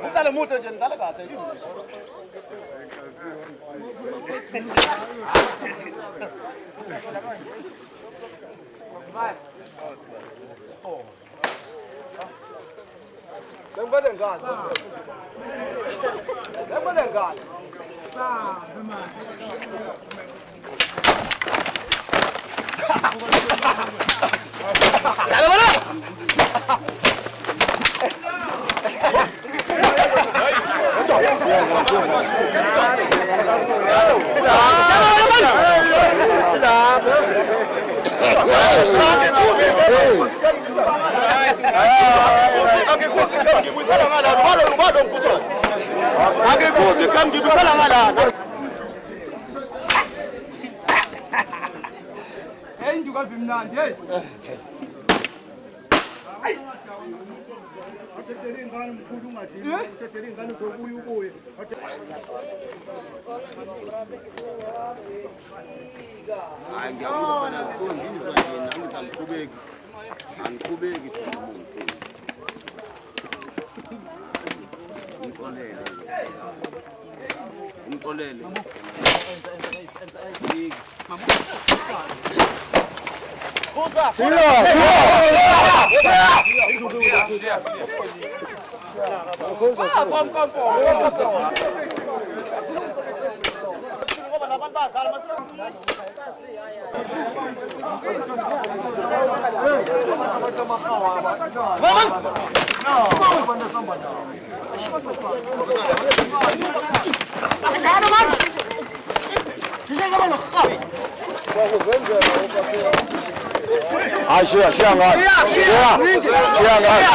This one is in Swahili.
Uqale muhle nje ngidlale kahle yini? Lembele ngani? Lembele ngani? Angekuzi kama ngibisala ngala. Hey ndugu mnandi hey. Ateteri ngani mkhulu ungadini, ateteri ngani zobuya ubuye. Angiyabona kusongizwa yena angiqhubeki. Angiqhubeki Umxolele. Shia ngani? Shia ngani?